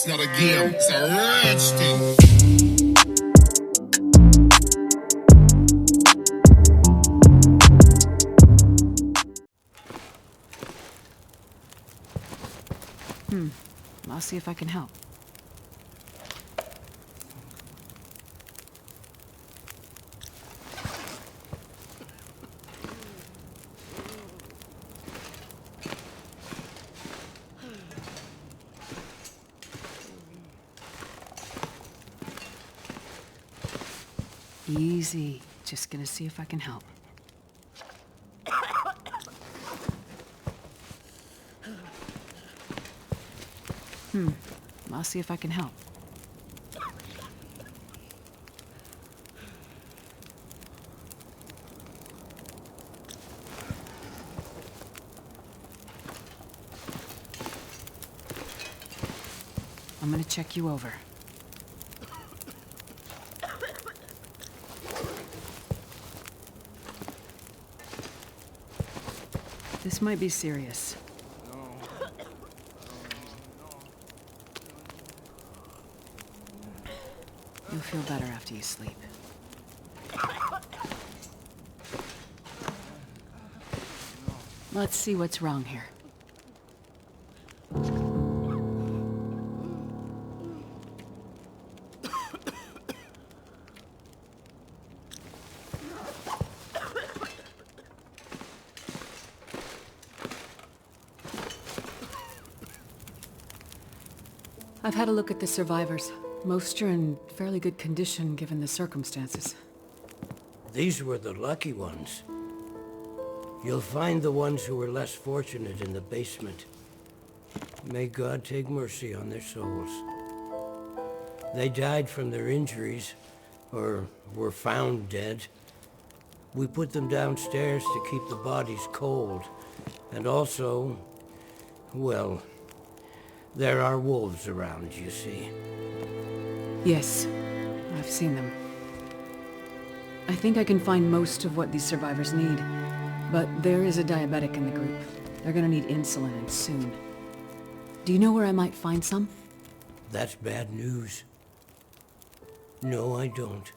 It's not a game, it's a rich thing. I'll see if I can help. Easy. Just gonna see if I can help. I'll see if I can help. I'm gonna check you over. This might be serious. You'll feel better after you sleep. Let's see what's wrong here. I've had a look at the survivors. Most are in fairly good condition given the circumstances. These were the lucky ones. You'll find the ones who were less fortunate in the basement. May God take mercy on their souls. They died from their injuries, or were found dead. We put them downstairs to keep the bodies cold. And also, well, there are wolves around, you see. Yes, I've seen them. I think I can find most of what these survivors need, but there is a diabetic in the group. They're gonna need insulin, and soon. Do you know where I might find some? That's bad news. No, I don't.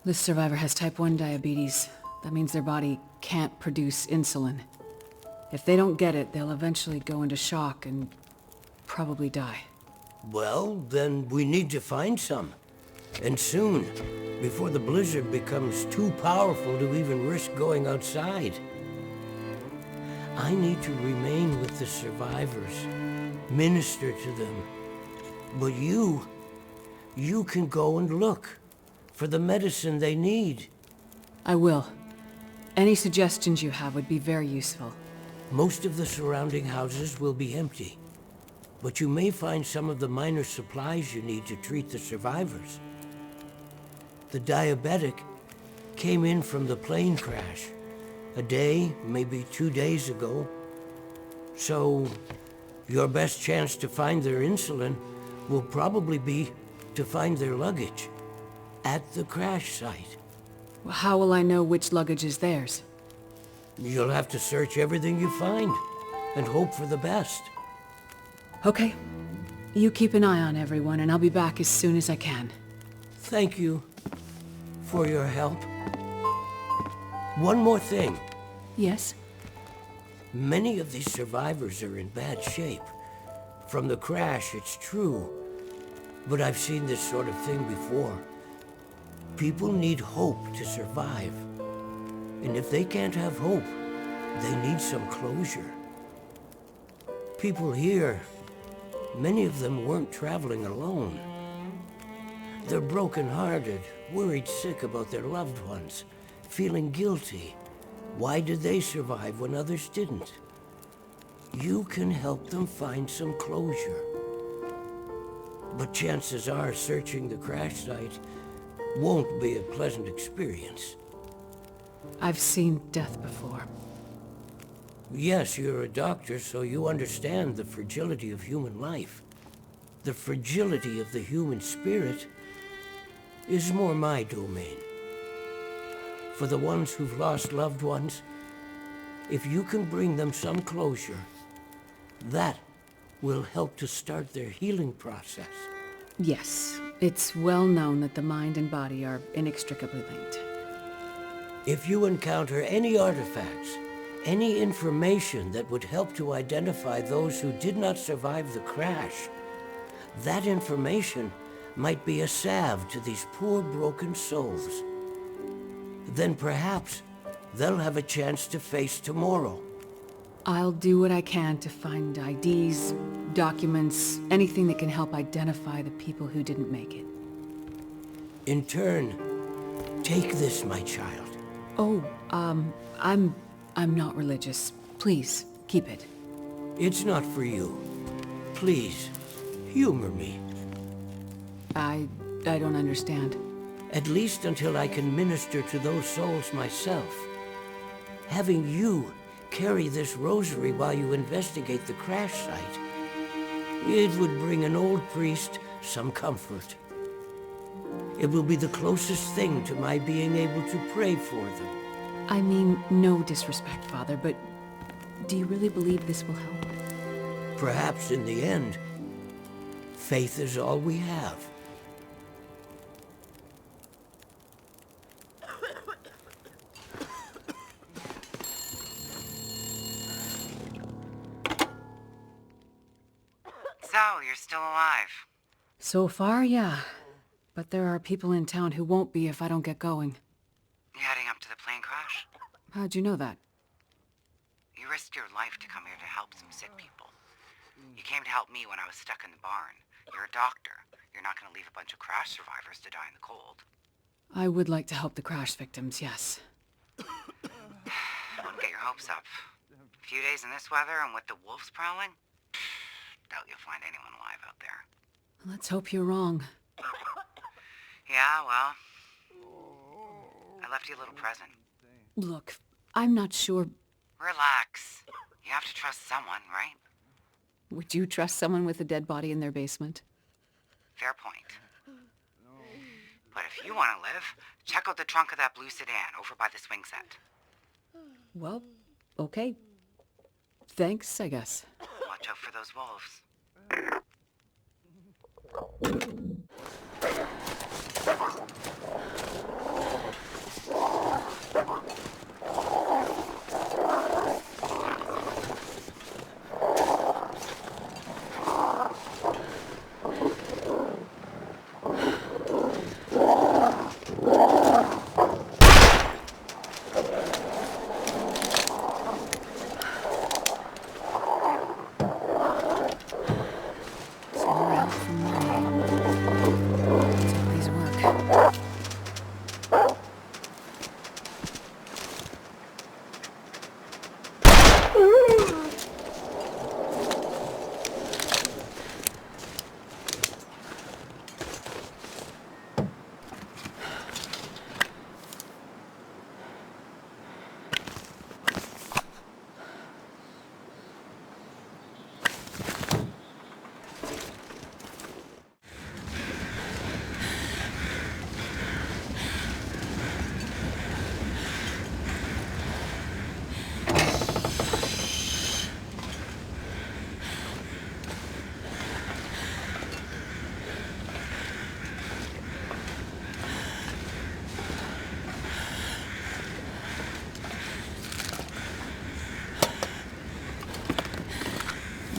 This survivor has type 1 diabetes. That means their body can't produce insulin. If they don't get it, they'll eventually go into shock and probably die. Well, then we need to find some. And soon, before the blizzard becomes too powerful to even risk going outside. I need to remain with the survivors, minister to them. But you can go and look for the medicine they need. I will. Any suggestions you have would be very useful. Most of the surrounding houses will be empty. But you may find some of the minor supplies you need to treat the survivors. The diabetic came in from the plane crash a day, maybe 2 days ago. So, your best chance to find their insulin will probably be to find their luggage at the crash site. How will I know which luggage is theirs? You'll have to search everything you find and hope for the best. Okay. You keep an eye on everyone, and I'll be back as soon as I can. Thank you for your help. One more thing. Yes? Many of these survivors are in bad shape. From the crash, it's true. But I've seen this sort of thing before. People need hope to survive. And if they can't have hope, they need some closure. People here, many of them weren't traveling alone. They're broken-hearted, worried sick about their loved ones, feeling guilty. Why did they survive when others didn't? You can help them find some closure. But chances are searching the crash site won't be a pleasant experience. I've seen death before. Yes, you're a doctor, so you understand the fragility of human life. The fragility of the human spirit is more my domain. For the ones who've lost loved ones, if you can bring them some closure, that will help to start their healing process. Yes, it's well known that the mind and body are inextricably linked. If you encounter any artifacts, any information that would help to identify those who did not survive the crash, that information might be a salve to these poor broken souls. Then perhaps they'll have a chance to face tomorrow. I'll do what I can to find IDs, documents, anything that can help identify the people who didn't make it. In turn, take this, my child. Oh, I'm not religious. Please, keep it. It's not for you. Please, humor me. I don't understand. At least until I can minister to those souls myself. Having you carry this rosary while you investigate the crash site, it would bring an old priest some comfort. It will be the closest thing to my being able to pray for them. I mean, no disrespect, Father, but do you really believe this will help? Perhaps in the end, faith is all we have. So, you're still alive. So far, yeah. But there are people in town who won't be if I don't get going. You heading up to the plane crash? How'd you know that? You risked your life to come here to help some sick people. You came to help me when I was stuck in the barn. You're a doctor. You're not going to leave a bunch of crash survivors to die in the cold. I would like to help the crash victims, yes. Don't get your hopes up. A few days in this weather and with the wolves prowling? Doubt you'll find anyone alive out there. Let's hope you're wrong. Yeah, well... I left you a little present. Look, I'm not sure... Relax. You have to trust someone, right? Would you trust someone with a dead body in their basement? Fair point. But if you want to live, check out the trunk of that blue sedan over by the swing set. Well, okay. Thanks, I guess. Watch out for those wolves. All around from Let's hope these work.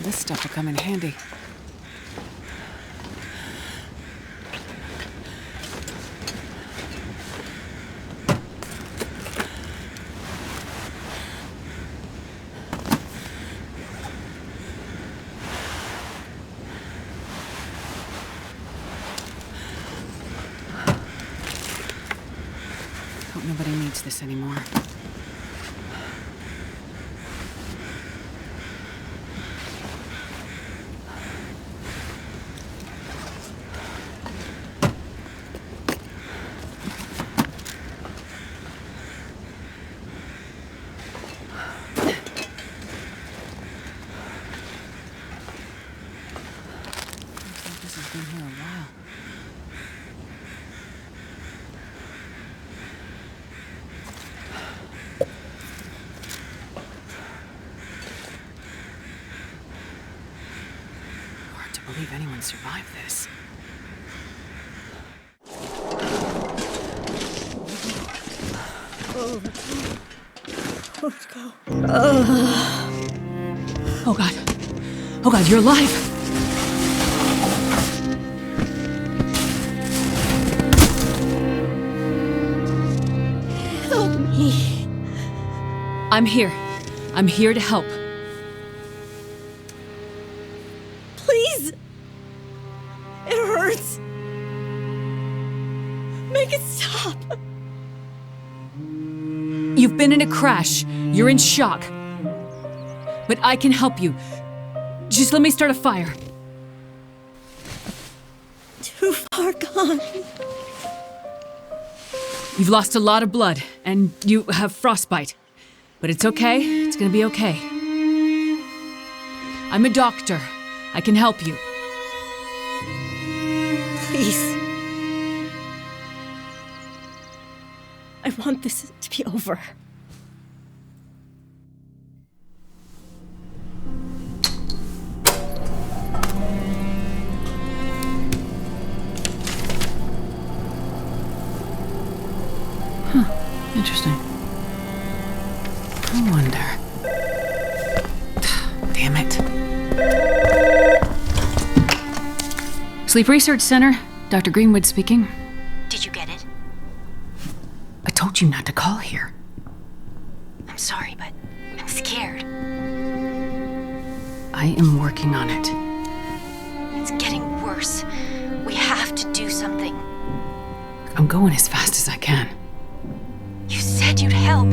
This stuff will come in handy. Hope nobody needs this anymore. This has been here a while. believe anyone survived this. Let's go. Oh god. Oh god, you're alive! Help me. I'm here. I'm here to help. Please. It hurts. Make it stop. You've been in a crash. You're in shock. But I can help you. Just let me start a fire. Too far gone. You've lost a lot of blood, and you have frostbite. But it's okay. It's gonna be okay. I'm a doctor. I can help you. Please. I want this to be over. Interesting. I wonder. Damn it. Sleep Research Center, Dr. Greenwood speaking. Did you get it? I told you not to call here. I'm sorry, but I'm scared. I am working on it. It's getting worse. We have to do something. I'm going as fast as I can. You said you'd help.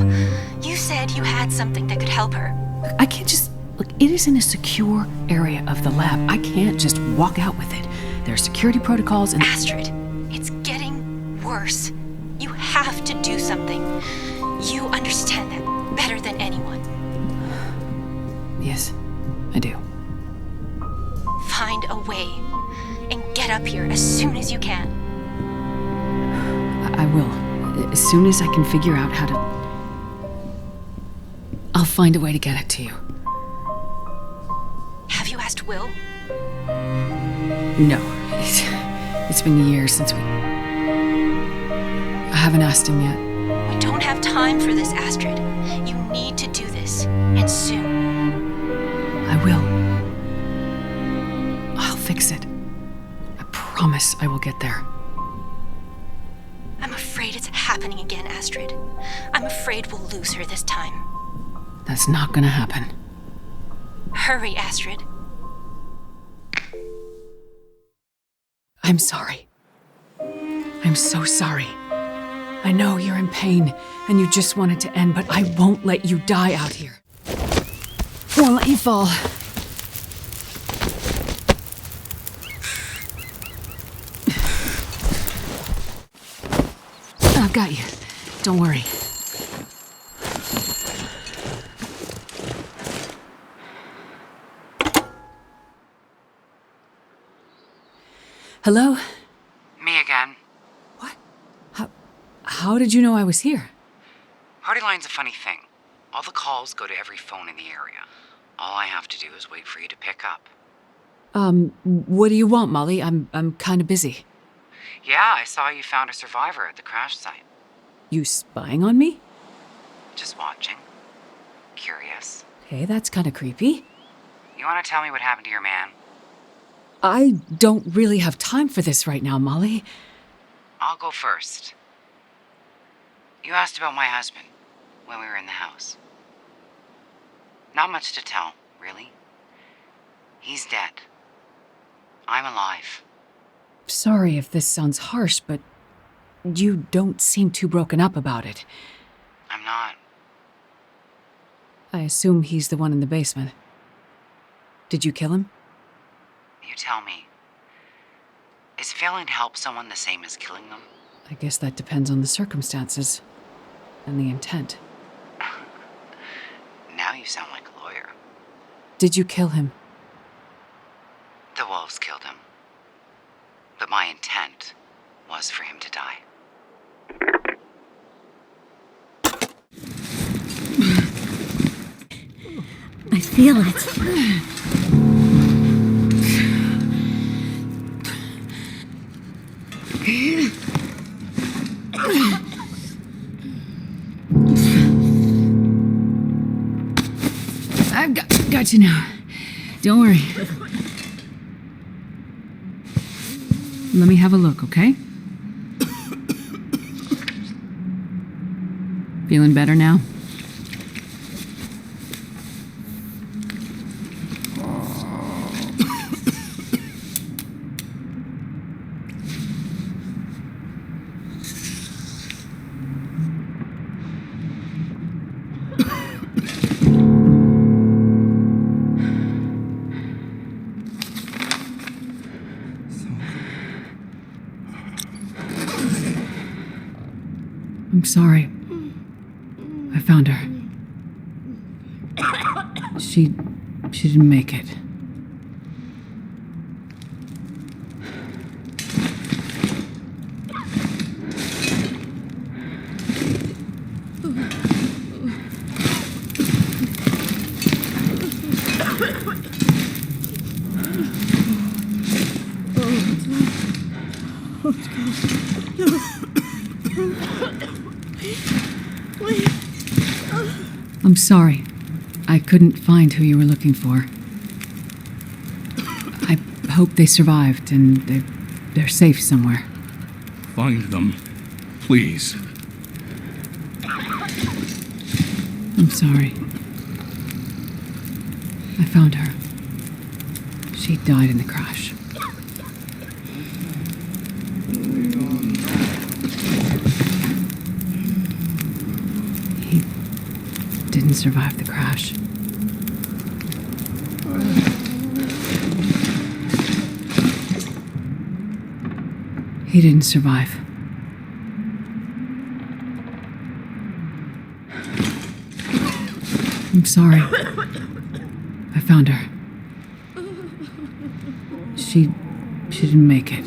You said you had something that could help her. I can't just... Look, it is in a secure area of the lab. I can't just walk out with it. There are security protocols and... Astrid, it's getting worse. You have to do something. You understand that better than anyone. Yes, I do. Find a way and get up here as soon as you can. I will. As soon as I can figure out how to... I'll find a way to get it to you. Have you asked Will? No. It's been years since we... I haven't asked him yet. We don't have time for this, Astrid. You need to do this, and soon. I will. I'll fix it. I promise I will get there. I'm afraid it's happening again, Astrid. I'm afraid we'll lose her this time. That's not gonna happen. Hurry, Astrid. I'm sorry. I'm so sorry. I know you're in pain, and you just want it to end, but I won't let you die out here. Won't let you fall. I've got you. Don't worry. Hello? Me again. What? How did you know I was here? Party line's a funny thing. All the calls go to every phone in the area. All I have to do is wait for you to pick up. What do you want, Molly? I'm kind of busy. Yeah, I saw you found a survivor at the crash site. You spying on me? Just watching. Curious. Hey, that's kind of creepy. You want to tell me what happened to your man? I don't really have time for this right now, Molly. I'll go first. You asked about my husband when we were in the house. Not much to tell, really. He's dead. I'm alive. Sorry if this sounds harsh, but you don't seem too broken up about it. I'm not. I assume he's the one in the basement. Did you kill him? You tell me. Is failing to help someone the same as killing them? I guess that depends on the circumstances and the intent. Now you sound like a lawyer. Did you kill him? The wolves killed him. But my intent was for him to die. I feel it. Got you now. Don't worry. Let me have a look, okay? Feeling better now? I'm sorry. I found her. She didn't make it. I'm sorry. I couldn't find who you were looking for. I hope they survived and they're safe somewhere. Find them, please. I'm sorry. I found her. She died in the crash. He didn't survive the crash. He didn't survive. I'm sorry. I found her. She didn't make it.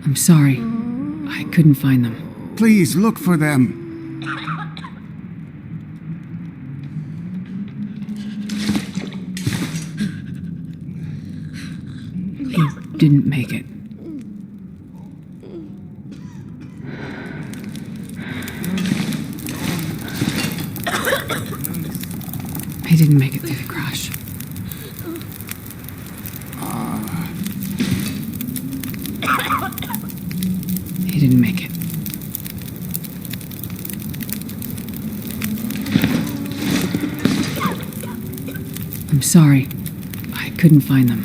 I'm sorry. I couldn't find them. Please look for them. He didn't make it. He didn't make it through the crash. He didn't make it. I'm sorry. I couldn't find them.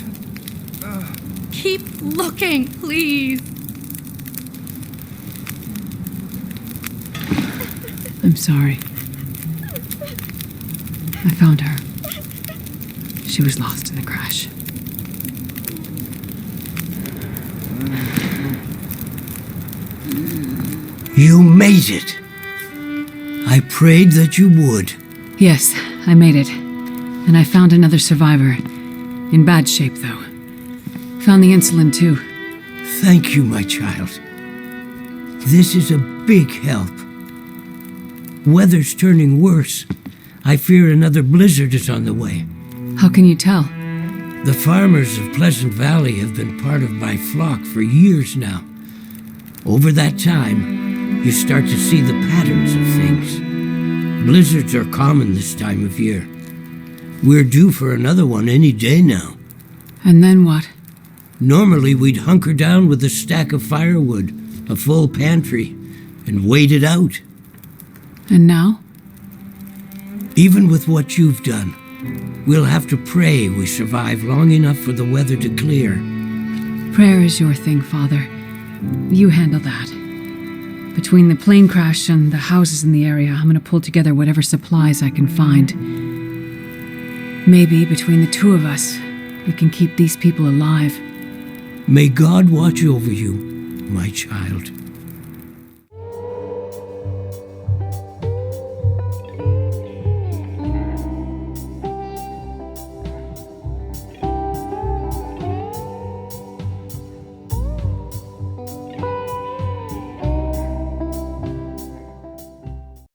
Keep looking, please. I'm sorry. I found her. She was lost in the crash. You made it! I prayed that you would. Yes, I made it. And I found another survivor. In bad shape, though. Found the insulin, too. Thank you, my child. This is a big help. Weather's turning worse. I fear another blizzard is on the way. How can you tell? The farmers of Pleasant Valley have been part of my flock for years now. Over that time, you start to see the patterns of things. Blizzards are common this time of year. We're due for another one any day now. And then what? Normally, we'd hunker down with a stack of firewood, a full pantry, and wait it out. And now? Even with what you've done, we'll have to pray we survive long enough for the weather to clear. Prayer is your thing, Father. You handle that. Between the plane crash and the houses in the area, I'm gonna pull together whatever supplies I can find. Maybe between the two of us, we can keep these people alive. May God watch over you, my child.